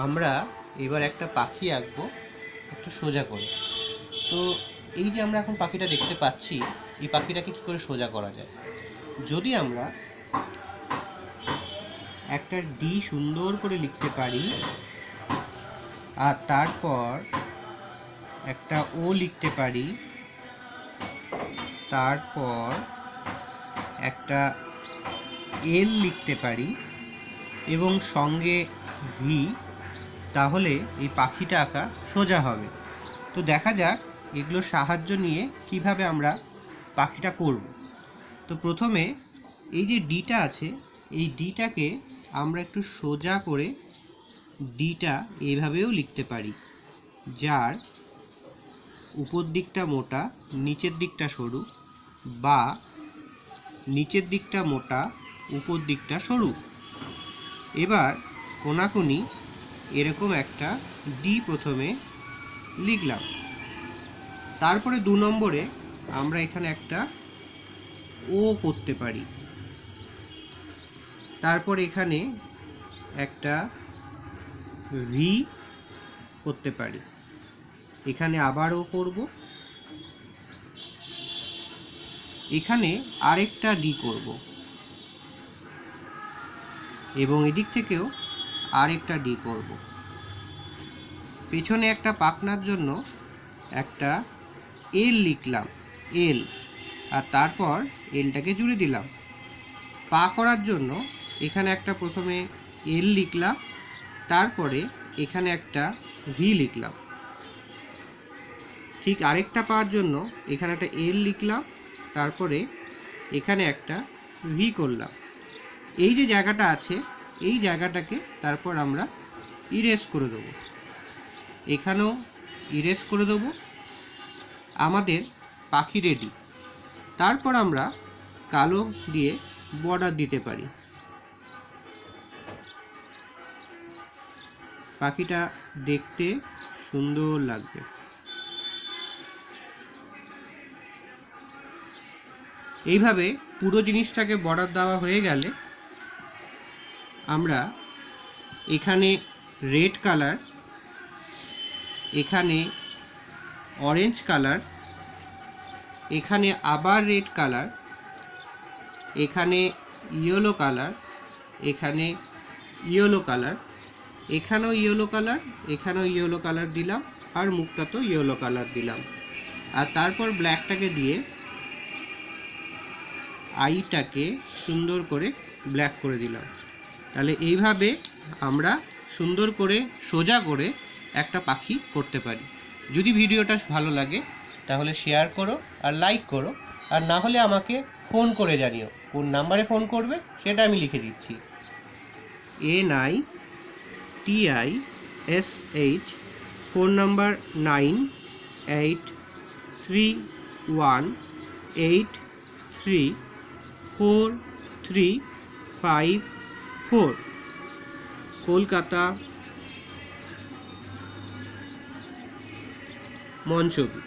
আমরা এবার একটা পাখি আঁকবো একটু সোজা করে। তো এই যে আমরা এখন পাখিটা দেখতে পাচ্ছি, এই পাখিটাকে কি করে সোজা করা যায়? যদি আমরা একটা ডি সুন্দর করে লিখতে পারি আর তারপর একটা ও লিখতে পারি, তারপর একটা এল লিখতে পারি এবং সঙ্গে ভি, তাহলে এই পাখিটা আঁকা সোজা হবে। তো দেখা যাক এগুলোর সাহায্য নিয়ে কিভাবে আমরা পাখিটা করব। তো প্রথমে এই যে ডিটা আছে, এই ডিটাকে আমরা একটু সোজা করে ডিটা এইভাবেও লিখতে পারি, যার উপর দিকটা মোটা নিচের দিকটা সরু, বা নিচের দিকটা মোটা উপর দিকটা সরু। এবার কোনাকুনি এরকম একটা ডি প্রথমে লিখলাম, তারপরে 2 নম্বরে আমরা এখানে একটা ও করতে পারি, তারপর এখানে একটা ভি করতে পারি, এখানে আবার ও করব, এখানে আরেকটা ডি করব এবং এদিক থেকেও আরেকটা ডি করব। পেছনে একটা পাখনার জন্য একটা এল লিখলাম, এল, আর তারপর এলটাকে জুড়ে দিলাম। পা করার জন্য এখানে একটা প্রথমে এল লিখলাম, তারপরে এখানে একটা ভি লিখলাম। ঠিক আরেকটা পাওয়ার জন্য এখানে একটা এল লিখলাম, তারপরে এখানে একটা ভি করলাম। এই যে জায়গাটা আছে, এই জায়গাটাকে তারপর আমরা ইরেজ করে দেবো, এখানেও ইরেজ করে দেবো। আমাদের পাখি রেডি। তারপর আমরা কালো দিয়ে বর্ডার দিতে পারি। পাখিটা দেখতে সুন্দর লাগবে। এইভাবে পুরো জিনিসটাকে বর্ডার দেওয়া হয়ে গেলে আমরা এখানে রেড কালার, এখানে অরেঞ্জ কালার, এখানে আবার রেড কালার, এখানে ইয়েলো কালার, এখানে ইয়েলো কালার, এখানেও ইয়েলো কালার, এখানেও ইয়েলো কালার দিলাম, আর মুখটাতেও ইয়েলো কালার দিলাম। আর তারপর ব্ল্যাকটাকে দিয়ে আইটাকে সুন্দর করে ব্ল্যাক করে দিলাম। তাহলে এইভাবে আমরা সুন্দর করে সোজা করে একটা পাখি করতে পারি। যদি ভিডিওটা ভালো লাগে তাহলে শেয়ার করো আর লাইক করো, আর না হলে আমাকে ফোন করে জানিও। কোন নাম্বারে ফোন করবে সেটা আমি লিখে দিচ্ছি। NITISH, phone number 9831834354, Kolkata, মঞ্চবি।